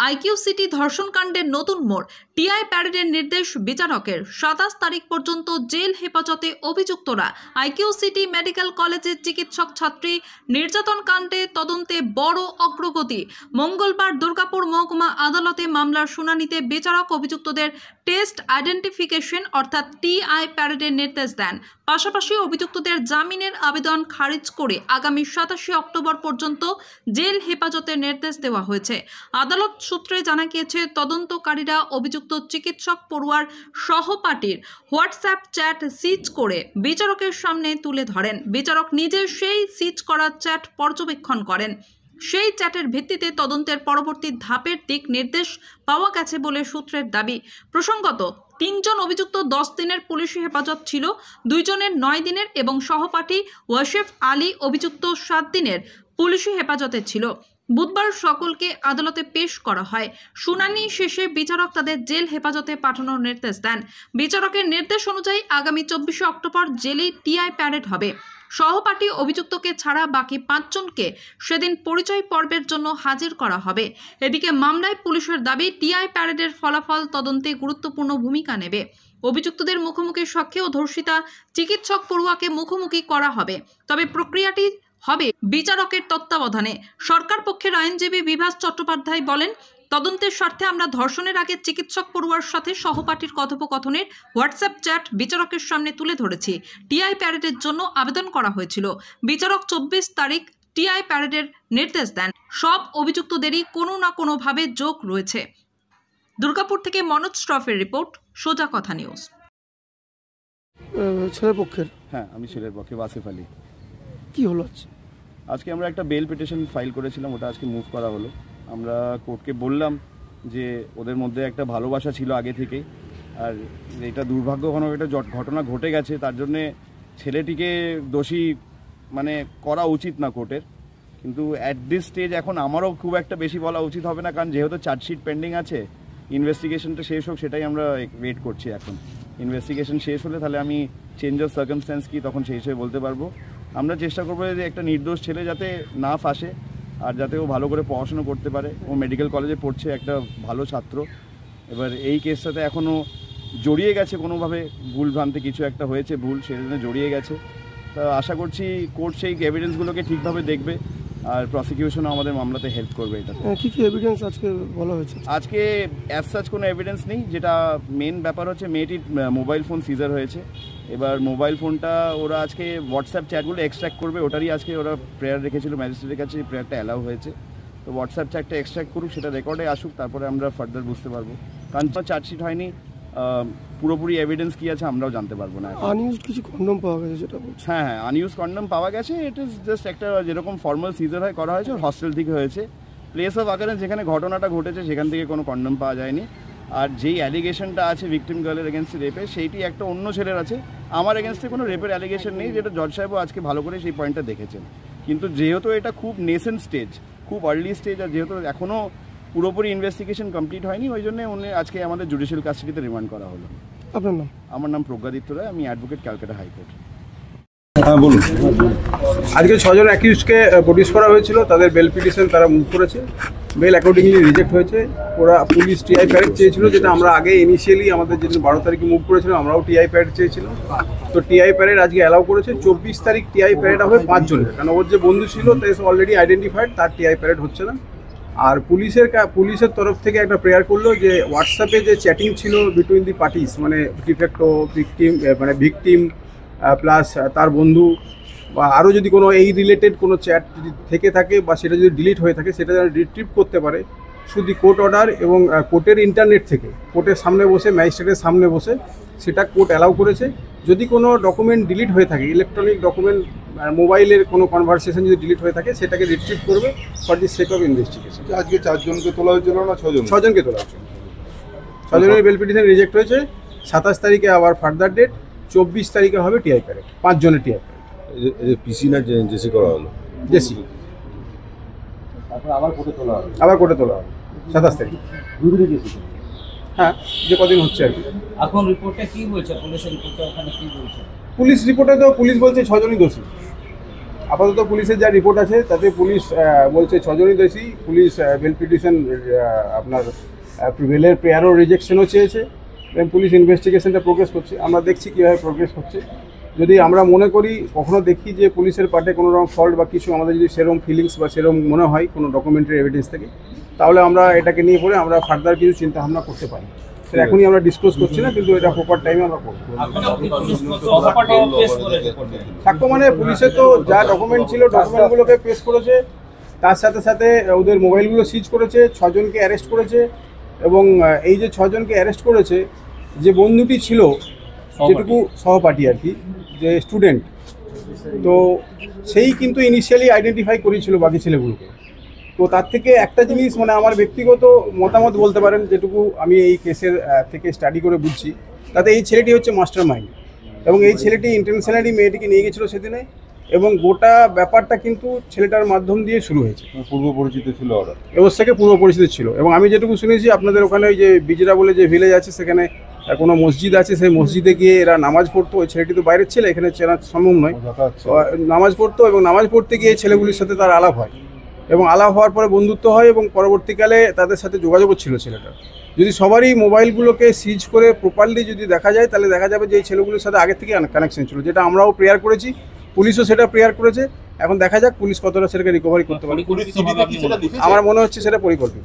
IQ city ধর্ষণকাণ্ডের নতুন মোড়। TI প্যারেডের নির্দেশ বিচারকের। 27 তারিখ পর্যন্ত জেল হেফাজতে অভিযুক্তরা। আইকিউ সিটি মেডিকেল কলেজের চিকিৎসক ছাত্রী নির্যাতন কাণ্ডে তদন্তে বড় অগ্রগতি। মঙ্গলবার দুর্গাপুর মহকুমা আদালতে মামলার শুনানিতে বিচারক অভিযুক্তদের টেস্ট আইডেন্টিফিকেশন অর্থাৎ টিআই প্যারেডের নির্দেশ দেন। পাশাপাশি অভিযুক্তদের জামিনের আবেদন খারিজ করে আগামী 27 অক্টোবর পর্যন্ত জেল হেফাজতের নির্দেশ দেওয়া হয়েছে। আদালত সূত্রে জানা গিয়েছে, তদন্তকারীরা অভিযুক্ত চিকিৎসক পড়ুয়ার সহপাঠীর হোয়াটসঅ্যাপ চ্যাট সিজ করে বিচারকের সামনে তুলে ধরেন। বিচারক নিজে সেই সিজ করা চ্যাট পর্যবেক্ষণ করেন। সেই চ্যাটের ভিত্তিতে তদন্তের পরবর্তী ধাপের দিক নির্দেশ পাওয়া গেছে বলে সূত্রের দাবি। প্রসঙ্গত, 3 জন অভিযুক্ত 10 দিনের পুলিশি হেফাজত ছিল, 2 জনের 9 দিনের এবং সহপাঠী ওয়াসিফ আলী অভিযুক্ত 7 দিনের পুলিশি হেফাজতে ছিল। বুধবার সকলকে আদালতে পেশ করা হয়। শুনানি শেষে বিচারক তাদের জেল হেফাজতে পাঠানোর নির্দেশ দেন। বিচারকের নির্দেশ অনুযায়ী আগামী 24 অক্টোবর জেলেই টিআই প্যারেড হবে। সহপাঠী অভিযুক্তকে ছাড়া বাকি 5 জনকে সেদিন পরিচয় পর্বের জন্য হাজির করা হবে। এদিকে মামলায় পুলিশের দাবি, টিআই প্যারেডের ফলাফল তদন্তে গুরুত্বপূর্ণ ভূমিকা নেবে। অভিযুক্তদের মুখোমুখি সাক্ষী ও ধর্ষিতা চিকিৎসক পড়ুয়াকে মুখোমুখি করা হবে, তবে প্রক্রিয়াটি হবে বিচারকের তত্ত্বাবধানে। সরকার পক্ষের আইনজীবী বিভাস চট্টোপাধ্যায় বলেন, তদন্তের স্বার্থে আমরা ধর্ষণের আগে চিকিৎসক পড়ুয়ার সাথে সহপাঠীর কথোপকথনের হোয়াটসঅ্যাপ চ্যাট বিচারকের সামনে তুলে ধরেছি। টিআই প্যারেডের জন্য আবেদন করা হয়েছিল। বিচারক 24 তারিখ টিআই প্যারেডের নির্দেশ দেন। সব অভিযুক্তদেরই কোনো না কোনোভাবে যোগ রয়েছে। দুর্গাপুর থেকে মনোজ শ্রফের রিপোর্ট, সোজা কথা নিউজ। ছেলের পক্ষের? হ্যাঁ, আমি ছেলের পক্ষে, ওয়াসিফ আলী। কি হলো আজকে আমরা একটা বেল পিটিশন ফাইল করেছিলাম, ওটা আজকে মুভ করা হলো। আমরা কোর্টকে বললাম যে ওদের মধ্যে একটা ভালোবাসা ছিল আগে থেকেই, আর এটা দুর্ভাগ্যজনক একটা ঘটনা ঘটে গেছে, তার জন্যে ছেলেটিকে দোষী করা উচিত না কোর্টের। কিন্তু অ্যাট দিস স্টেজ এখন আমারও খুব একটা বেশি বলা উচিত হবে না, কারণ যেহেতু চার্জশিট পেন্ডিং আছে, ইনভেস্টিগেশনটা শেষ হোক সেটাই আমরা ওয়েট করছি। এখন ইনভেস্টিগেশন শেষ হলে তাহলে আমি চেঞ্জ অফ সার্কামস্ট্যান্স কি তখন সেই হিসেবে বলতে পারবো। আমরা চেষ্টা করবো যে একটা নির্দোষ ছেলে যাতে না ফাঁসে, আর যাতে ও ভালো করে পড়াশোনা করতে পারে। ও মেডিকেল কলেজে পড়ছে, একটা ভালো ছাত্র। এবার এই কেসটাতে এখনও জড়িয়ে গেছে কোনোভাবে, ভুলভ্রান্তি কিছু একটা হয়েছে, ভুল, সেই জন্য জড়িয়ে গেছে। তা আশা করছি কোর্ট সেই এভিডেন্সগুলোকে ঠিকভাবে দেখবে, আর প্রসিকিউশনও আমাদের মামলাতে হেল্প করবে। এটা কি কি এভিডেন্স আজকে বলা হয়েছে? আজকে অ্যাজ সাচ কোনো এভিডেন্স নেই। যেটা মেন ব্যাপার হচ্ছে, মেয়েটির মোবাইল ফোন সিজার হয়েছে। এবার মোবাইল ফোনটা ওরা আজকে হোয়াটসঅ্যাপ চ্যাটগুলো এক্সট্র্যাক্ট করবে, ওটারই আজকে ওরা প্রেয়ার রেখেছিল ম্যাজিস্ট্রেটের কাছে, প্রেয়ারটা অ্যালাউ হয়েছে। তো হোয়াটসঅ্যাপ চ্যাটটা এক্সট্র্যাক্ট করুক, সেটা রেকর্ডে আসুক, তারপরে আমরা ফার্দার বুঝতে পারবো। কারণ চার্জশিট হয়নি, পুরোপুরি এভিডেন্স কী আছে আমরাও জানতে পারবো না। আনইউজ কিছু কন্ডম পাওয়া গেছে যেটা? হ্যাঁ, আনইউজ কন্ডম পাওয়া গেছে। ইট ইজ জাস্ট একটা যেরকম ফর্মাল সিজার হয় করা হয়েছে, হস্টেল থেকে হয়েছে। প্লেস অফ অকারেন্স যেখানে ঘটনাটা ঘটেছে সেখান থেকে কোনো কন্ডম পাওয়া যায়নি। আর যেই অ্যালিগেশনটা আছে ভিকটিম গার্লের এগেনস্টে রেপে, সেইটি একটা অন্য ছেলের আছে। আমার এগেনস্টে কোনো রেপের অ্যালিগেশন নেই, যেটা জজ সাহেবও আজকে ভালো করে সেই পয়েন্টটা দেখেছেন। কিন্তু যেহেতু এটা খুব নেসেন্ট স্টেজ, খুব আর্লি স্টেজ, আর যেহেতু এখনও পুরোপুরি ইনভেস্টিগেশন কমপ্লিট হয়নি, ওই জন্য উনি আজকে আমাদের জুডিশিয়াল কাস্টাডিতে রিমান্ড করা হলো। আপনার নাম? আমার নাম প্রজ্ঞাদিত্য রায়, আমি অ্যাডভোকেট, ক্যালকাটা হাইকোর্ট। হ্যাঁ বলুন। আজকে 6 জন অ্যাকিউজকে প্রডিউস করা হয়েছিল, তাদের বেল পিটিশন তারা মুভ করেছে। বেল অ্যাকর্ডিংলি রিজেক্ট হয়েছে। ওরা পুলিশ টিআই প্যারেড চেয়েছিল, যেটা আমরা আগে ইনিশিয়ালি আমাদের যেদিন 12 তারিখে মুভ করেছিলাম, আমরাও টিআই প্যারেড চেয়েছিলাম। তো টিআই প্যারেড আজকে অ্যালাউ করেছে। 24 তারিখ টিআই প্যারেড হবে 5 জনের, কারণ ওর যে বন্ধু ছিল তাই অলরেডি আইডেন্টিফাইড, তার টিআই প্যারেড হচ্ছে না। আর পুলিশের তরফ থেকে একটা প্রেয়ার করলো যে হোয়াটসঅ্যাপে যে চ্যাটিং ছিল between the parties, de facto victim plus তার বন্ধু, বা আরও যদি কোনো এই রিলেটেড কোনো চ্যাট যদি থেকে থাকে বা সেটা যদি ডিলিট হয়ে থাকে, সেটা যেন রিট্রিভ করতে পারে শুধু কোর্ট অর্ডার এবং কোর্টের ইন্টারনেট থেকে, কোর্টের সামনে বসে, ম্যাজিস্ট্রেটের সামনে বসে, সেটা কোর্ট অ্যালাউ করেছে। যদি কোনো ডকুমেন্ট ডিলিট হয়ে থাকে, ইলেকট্রনিক ডকুমেন্ট, মোবাইলের কোনো কনভারসেশন যদি ডিলিট হয়ে থাকে, সেটাকে রিট্রিভ করবে for the sake of investigation. আজকে 4 জনকে তোলা হয়েছিল না 6 জন? 6 জনকে তোলা হয়েছে। 6 জনের বেল পিটিশন রিজেক্ট হয়েছে। 27 তারিখে আবার ফার্দার ডেট, 24 তারিখে হবে টিআই প্যারেড, 5 জনের টিআই প্যারেড। পিসি না জেসি করা হলো? জেসি। আবার কোর্টে তোলা হবে? আবার কোর্টে তোলা হবে 27 তারিখ। হ্যাঁ, যে কদিন হচ্ছে আর কি। এখন রিপোর্টে কি বলছে পুলিশের রিপোর্টে? ওখানে কি বলছে? পুলিশ রিপোর্টে তো পুলিশ বলছে 6 জনই দোষী। আপাতত পুলিশের যা রিপোর্ট আছে তাতে পুলিশ বলছে 6 জনই দোষী। পুলিশ বেল পিটিশন আপনার বেলের প্রেয়ারও রিজেকশনও চেয়েছে এবং পুলিশ ইনভেস্টিগেশনটা প্রোগ্রেস করছে। আমরা দেখছি কীভাবে প্রোগ্রেস হচ্ছে। যদি আমরা মনে করি কখনো দেখি যে পুলিশের পার্টে কোনো রকম ফল্ট বা কিছু আমাদের যদি সেরকম ফিলিংস বা সেরকম মনে হয় কোনো ডকুমেন্টারি এভিডেন্স থেকে, তাহলে আমরা এটাকে নিয়ে পরে আমরা ফার্দার কিছু চিন্তা ভাবনা করতে পারি। সেটা এখনই আমরা ডিসক্লোজ করছি না, কিন্তু এটা প্রপার টাইমে আমরা করবো। সাক্ষ্য মানে পুলিশে তো যা ডকুমেন্ট ছিল ডকুমেন্টগুলোকে পেশ করেছে, তার সাথে সাথে ওদের মোবাইলগুলো সিজ করেছে, 6 জনকে অ্যারেস্ট করেছে। এবং এই যে 6 জনকে অ্যারেস্ট করেছে, যে বন্ধুটি ছিল যেটুকু সহপাঠী আর কি, যে স্টুডেন্ট, তো সেই কিন্তু ইনিশিয়ালি আইডেন্টিফাই করেছিল বাকি ছেলেগুলোকে। তো তার থেকে একটা জিনিস মানে আমার ব্যক্তিগত মতামত বলতে পারেন, যেটুকু আমি এই কেসের থেকে স্টাডি করে বুঝছি, তাতে এই ছেলেটি হচ্ছে মাস্টার মাইন্ড। এবং এই ছেলেটি ইন্টেনশনালি মেয়েটিকে নিয়ে গেছিলো সেদিনে, এবং গোটা ব্যাপারটা কিন্তু ছেলেটার মাধ্যম দিয়ে শুরু হয়েছে। পূর্ব পরিচিত ছিল ওরা, এবার থেকে পূর্ব পরিচিত ছিল। এবং আমি যেটুকু শুনেছি আপনাদের ওখানে ওই যে বিজরা বলে যে ভিলেজ আছে, সেখানে কোনো মসজিদ আছে, সেই মসজিদে গিয়ে এরা নামাজ পড়তো। ওই ছেলেটি তো বাইরের ছেলে, এখানে চেনা সম্ভব নয়। নামাজ পড়তো এবং নামাজ পড়তে গিয়ে ছেলেগুলির সাথে তার আলাপ হয়, এবং আলাপ হওয়ার পরে বন্ধুত্ব হয়, এবং পরবর্তীকালে তাদের সাথে যোগাযোগও ছিল ছেলেটা। যদি সবারই মোবাইলগুলোকে সিজ করে প্রপারলি যদি দেখা যায়, তাহলে দেখা যাবে যে এই ছেলেগুলোর সাথে আগে থেকে কানেকশন ছিল, যেটা আমরাও প্রেয়ার করেছি, পুলিশও সেটা প্রেয়ার করেছে। এখন দেখা যাক পুলিশ কতটা সেটাকে রিকভারি করতে পারে। আমার মনে হচ্ছে সেটা পরিকল্পিত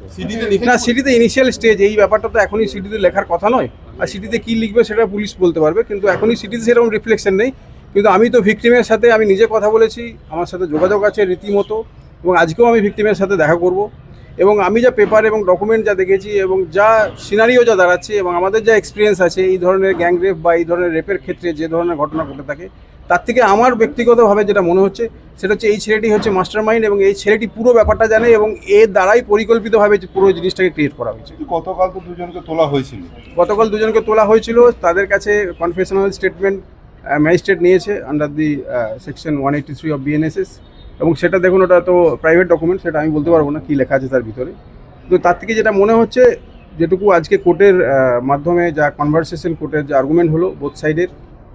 না, সিডিতে ইনিশিয়াল স্টেজ, এই ব্যাপারটা তো এখনই সিডিতে লেখার কথা নয়। আর সিডিতে কী লিখবে সেটা পুলিশ বলতে পারবে, কিন্তু এখনই সিডিতে সেরকম রিফ্লেকশন নেই। কিন্তু আমি তো ভিকটিমের সাথে আমি নিজে কথা বলেছি, আমার সাথে যোগাযোগ আছে রীতিমতো, এবং আজকেও আমি ভিকটিমের সাথে দেখা করব। এবং আমি যা পেপার এবং ডকুমেন্ট যা দেখেছি, এবং যা সিনারিও যা দাঁড়াচ্ছে, এবং আমাদের যা এক্সপিরিয়েন্স আছে এই ধরনের গ্যাং রেপ বা এই ধরনের রেপের ক্ষেত্রে যে ধরনের ঘটনা ঘটে থাকে, তার থেকে আমার ব্যক্তিগতভাবে যেটা মনে হচ্ছে সেটা হচ্ছে এই ছেলেটি হচ্ছে মাস্টার মাইন্ড, এবং এই ছেলেটি পুরো ব্যাপারটা জানে, এবং এর দ্বারাই পরিকল্পিতভাবে পুরো জিনিসটাকে ক্রিয়েট করা হয়েছে। গতকাল তো দুজনকে তোলা হয়েছিল। গতকাল দুজনকে তোলা হয়েছিল, তাদের কাছে কনফেশনাল স্টেটমেন্ট ম্যাজিস্ট্রেট নিয়েছে under the section 183 of BNSS। এবং সেটা দেখুন, ওটা তো প্রাইভেট ডকুমেন্ট, সেটা আমি বলতে পারবো না কী লেখা আছে তার ভিতরে। তো তার থেকে যেটা মনে হচ্ছে, যেটুকু আজকে কোর্টের মাধ্যমে যা কনভারসেশন, কোর্টের যে আর্গুমেন্ট হলো বোথ সাইডের,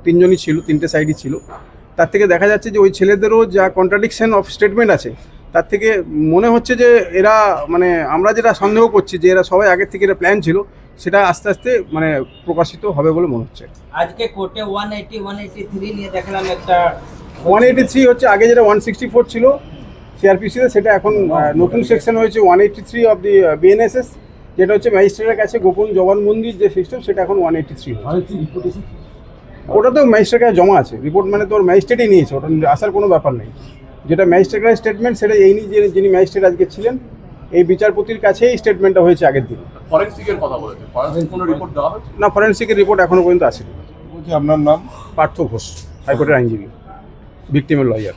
3 জনই ছিল, 3টে সাইডই ছিল, তার থেকে দেখা যাচ্ছে যে ওই ছেলেদেরও যা কন্ট্রাডিকশন অফ স্টেটমেন্ট আছে, তার থেকে মনে হচ্ছে যে এরা মানে আমরা যেটা সন্দেহ করছি যে এরা সবাই আগের থেকে এটা প্ল্যান ছিল, সেটা আস্তে আস্তে মানে প্রকাশিত হবে বলে মনে হচ্ছে। আজকে কোর্টে 180 183 নিয়ে দেখলাম একটা 183 হচ্ছে, আগে যেটা 164 ছিল CRPC-তে, সেটা এখন নতুন সেকশন হয়েছে 183 অফ দি BNSS, যেটা হচ্ছে ম্যাজিস্ট্রেটের কাছে গোপন জবানবন্দির যে সিস্টেম, সেটা এখন 183 হয়েছে। ওটা তো ম্যাজিস্ট্রেটের কাছে জমা আছে, রিপোর্ট মানে তোর ম্যাজিস্ট্রেটই নিয়েছে, ওটা আসার কোনো ব্যাপার নেই। যেটা ম্যাজিস্ট্রেটের স্টেটমেন্ট, সেটা এই নিয়ে যিনি ম্যাজিস্ট্রেট আজকে ছিলেন, এই বিচারপতির কাছেই স্টেটমেন্টটা হয়েছে আগের দিন। ফরেনসিকের কথা বলেছে, ফরেনসিক কোনো রিপোর্ট দেওয়া হয়েছে না, ফরেনসিকের রিপোর্ট এখনো পর্যন্ত আসেনি। বলছি আপনার নাম? পার্থ ঘোষ, হাইকোর্টের আইনজীবী, ভিকটিমের লয়ার।